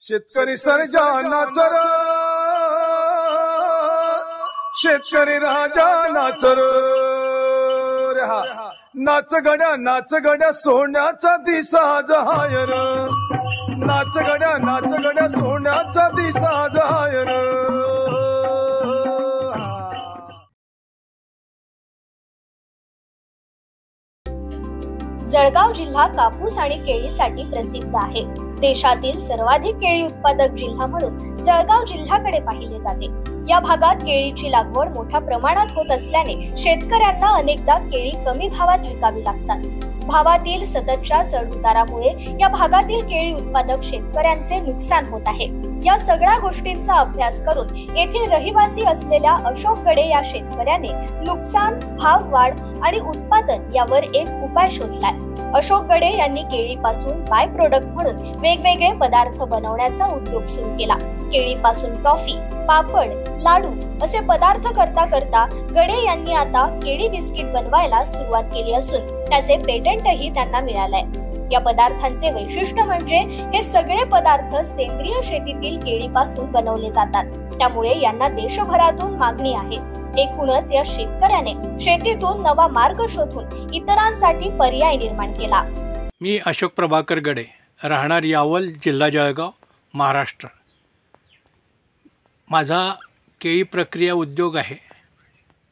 शेतकरी सर्जा नाचर, शेतकरी राजा नाचर, नाच गड्या सोन्याचा दिसा जहायर, नाच गड्या सोन्याचा दिसा जहायर। जळगाव जिल्हा कापूस आणि केळीसाठी प्रसिद्ध आहे। देशातील सर्वाधिक केळी उत्पादक जिल्हा म्हणून जळगाव जिल्ह्याकडे पाहिले जाते। या भागात केळीची लागवड मोठ्या प्रमाणात होत असल्याने शेतकऱ्यांना अनेकदा केळी कमी भावात विकावी लागतात। भावातील सततच्या चढउतारामुळे या भागातील केळी उत्पादक शेतकऱ्यांचे नुकसान होत आहे। या सगळ्या गोष्टींचा अभ्यास करून येथील रहिवासी असलेल्या अशोक गडे या शेतकऱ्याने नुकसान, भाव वाढ आणि उत्पादन यावर एक उपाय शोधलाय। अशोक गडे यांनी केळीपासून बाय प्रोडक्ट म्हणून वेगवेगळे पदार्थ बनवण्याचा उद्योग सुरू केला। केळीपासून टॉफी, पापड, लाडू असे पदार्थ करता करता गडे यांनी आता केळी बिस्किट बनवायला सुरुवात केली असून त्याचे पेटंटही त्यांना मिळालंय। या पदार्थांचे वैशिष्ट्य म्हणजे हे सगळे पदार्थ सेंद्रिय शेतीतील केळीपासून बनवले जातात, त्यामुळे यांना देशभरातून मागणी आहे। एकूणच या शेतकऱ्याने शेतीतून नवा मार्ग शोधून इतरांसाठी पर्याय निर्माण केला। मी अशोक प्रभाकर गडे, राहणार यावल, जिल्हा जळगाव, महाराष्ट्र। माझा केळी प्रक्रिया उद्योग आहे,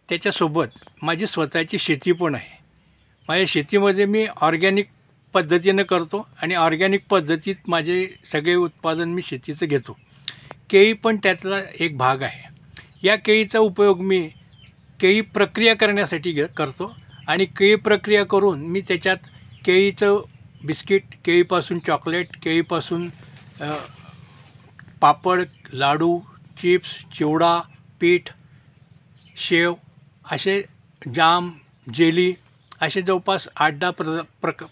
त्याच्यासोबत माझी स्वतःची शेती पण आहे। माझ्या शेतीमध्ये मी ऑर्गॅनिक पद्धतीने करतो आणि ऑर्गॅनिक पद्धतीत माझे सगळे उत्पादन मी शेतीचं घेतो। केळी पण त्यातला एक भाग आहे। या केळीचा उपयोग मी केळी प्रक्रिया करण्यासाठी करतो आणि केळी प्रक्रिया करून मी त्याच्यात केळीचं बिस्किट, केळीपासून चॉकलेट, केळीपासून पापड, लाडू, चिप्स, चिवडा, पीठ, शेव असे जाम, जेली असे जवळपास 8-10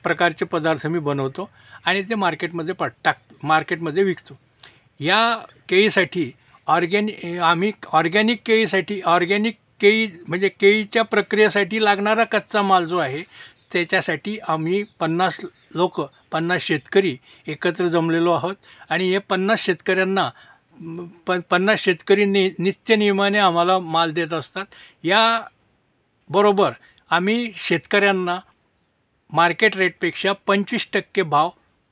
प्रकारचे पदार्थ मी बनवतो आणि ते मार्केटमध्ये विकतो। या केळीसाठी ऑर्गॅनिक केळी म्हणजे केळीच्या प्रक्रियेसाठी लागणारा कच्चा माल जो आहे त्याच्यासाठी आम्ही 50 शेतकरी एकत्र जमलेलो आहोत आणि हे 50 शेतकरी नित्यनियमाने आम्हाला माल देत असतात। याबरोबर आम्ही शेतकऱ्यांना मार्केट रेटपेक्षा 25% भाव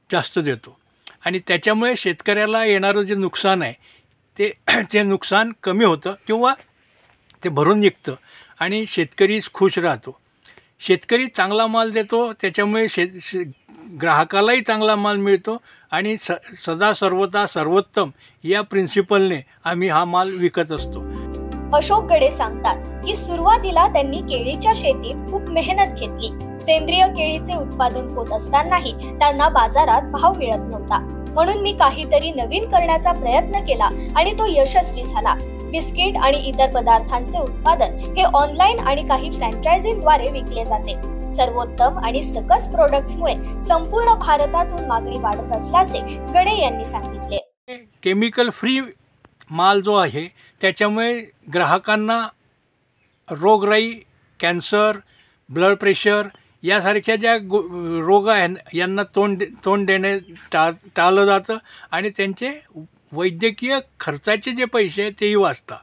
जास्त देतो आणि त्याच्यामुळे शेतकऱ्याला येणारं जे नुकसान आहे ते नुकसान कमी होतं किंवा ते भरून निघतं आणि शेतकरी खुश राहतो। शेतकरी चांगला माल देतो, त्याच्यामुळे ग्राहकालाही चांगला माल मिळतो आणि सदा सर्वदा सर्वोत्तम या प्रिन्सिपलने आम्ही हा माल विकत असतो। अशोक गडे सांगतात की सुरुवातीला त्यांनी केळीच्या शेतीत खूप मेहनत घेतली। सेंद्रिय केळीचे उत्पादन होत असतानाही त्यांना बाजारात भाव मिळत नव्हता, म्हणून मी काहीतरी नवीन करण्याचा प्रयत्न केला आणि तो यशस्वी झाला। बिस्किट आणि इतर पदार्थांचे उत्पादन हे ऑनलाईन आणि काही फ्रँचायझींद्वारे विकले जाते। सर्वोत्तम आणि सकस प्रोडक्ट्समुळे संपूर्ण भारतातून मागणी वाढत असल्याचे गडे यांनी सांगितले। केमिकल फ्री माल जो आहे त्याच्यामुळे ग्राहकांना रोगराई, कॅन्सर, ब्लड प्रेशर यासारख्या ज्या रोग आहेत यांना तोंड देणे टाळलं जातं आणि त्यांचे वैद्यकीय खर्चाचे जे पैसे आहेत तेही वाचतात।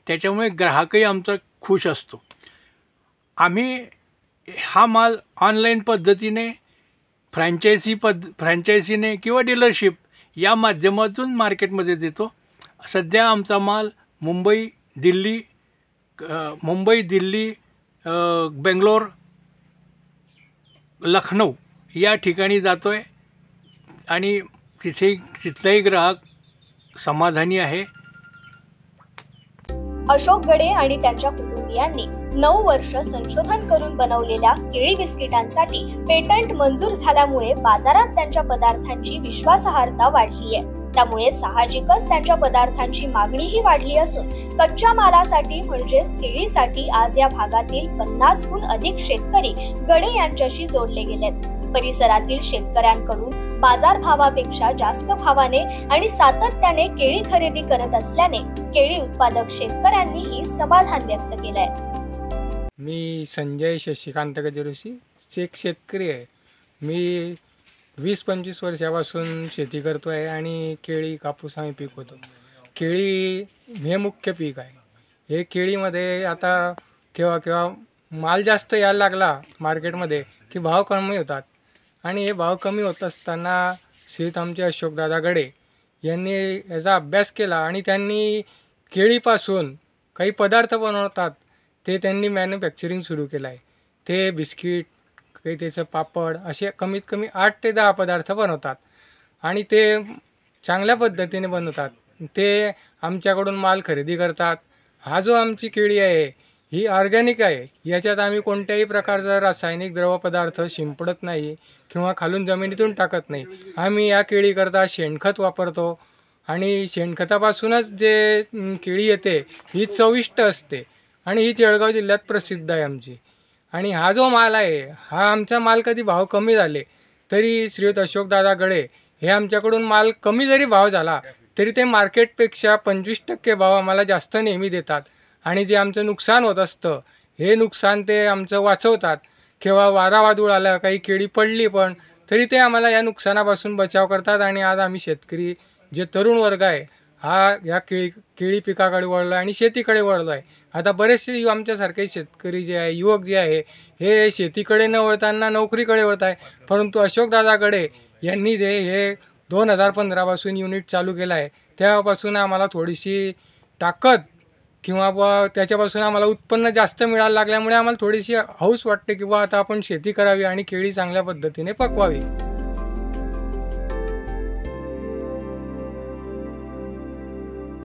त्याच्यामुळे ग्राहकही आमचा खुश असतो। आम्ही हा माल ऑनलाईन पद्धतीने फ्रँचायझीने किंवा डीलरशिप या माध्यमातून मार्केटमध्ये देतो। सध्या आमचा माल मुंबई, दिल्ली, बेंगलोर, लखनौ या ठिकाणी जातो आहे आणि तिथलाही ग्राहक समाधानी आहे। अशोक गडे आणि त्यांच्या कुटुंबियांनी 9 वर्ष संशोधन करून बनवलेल्या केळी बिस्किटांसाठी पेटंट मंजूर झाल्यामुळे बाजारात त्यांच्या पदार्थांची विश्वासार्हता वाढली आहे। त्यामुळे साहजिकच त्यांच्या पदार्थांची मागणीही वाढली असून कच्च्या मालासाठी म्हणजेच केळीसाठी आज या भागातील 50हून अधिक शेतकरी गडे यांच्याशी जोडले गेलेत। परिसरातील शेतकऱ्यांकडून बाजार भावापेक्षा जास्त भावाने आणि सातत्याने केळी खरेदी करत असल्याने केळी उत्पादक शेतकऱ्यांनीही समाधान व्यक्त केलंय। मी संजय शशिकांत गजरुशी, शेतकरी आहे। मी 20-25 वर्षापासून शेती करतो आहे आणि केळी कापूस आम्ही पिकवतो. केळी हे मुख्य पीक आहे. हे केळीमध्ये आता केव्हा केव्हा माल जास्त यायला लागला मार्केटमध्ये की भाव कमी होतात आणि हे भाव कमी होत असताना श्रीत आमचे अशोकदादा गडे यांनी याचा अभ्यास केला आणि त्यांनी केळीपासून काही पदार्थ बनवतात ते त्यांनी मॅन्युफॅक्चरिंग सुरू केलं आहे. ते बिस्किट, काही त्याचं पापड असे कमीत कमी 8 ते 10 पदार्थ बनवतात आणि ते चांगल्या पद्धतीने बनवतात. ते आमच्याकडून माल खरेदी करतात. हा जो आमची केळी आहे ही ऑर्गॅनिक आहे. याच्यात आम्ही कोणत्याही प्रकारचा रासायनिक द्रवपदार्थ शिंपडत नाही किंवा खालून जमिनीतून टाकत नाही. आम्ही या केळीकरता शेणखत वापरतो आणि शेणखतापासूनच जे केळी येते ही चविष्ट असते आणि ही जळगाव जिल्ह्यात प्रसिद्ध आहे आमची. आणि हा जो माल आहे हा आमचा माल कधी भाव कमी झाले तरी श्रीयुत अशोकदादा गडे हे आमच्याकडून माल कमी जरी भाव झाला तरी ते मार्केटपेक्षा 25% भाव आम्हाला जास्त नेहमी देतात आणि जे आमचं नुकसान होत असतं हे नुकसान ते आमचं वाचवतात. केव्हा वारा वादळ आला, काही केळी पडली पण तरी ते आम्हाला या नुकसानापासून बचाव करतात. आणि आज आम्ही शेतकरी जे तरुण वर्ग आहे हा या केळी पिकाकडे वळलो आहे आणि शेतीकडे वळलो आहे. आता बरेचसे आमच्यासारखे शेतकरी जे आहे, युवक जे आहे हे शेतीकडे न वळताना नोकरीकडे वळत आहे. परंतु अशोकदादा गडे यांनी जे हे 2015पासून युनिट चालू केलं आहे तेव्हापासून आम्हाला थोडीशी ताकद किंवा त्याच्यापासून आम्हाला उत्पन्न जास्त मिळायला लागल्यामुळे आम्हाला थोडीशी हौस वाटते किंवा आता आपण शेती करावी आणि केळी चांगल्या पद्धतीने पकवावी.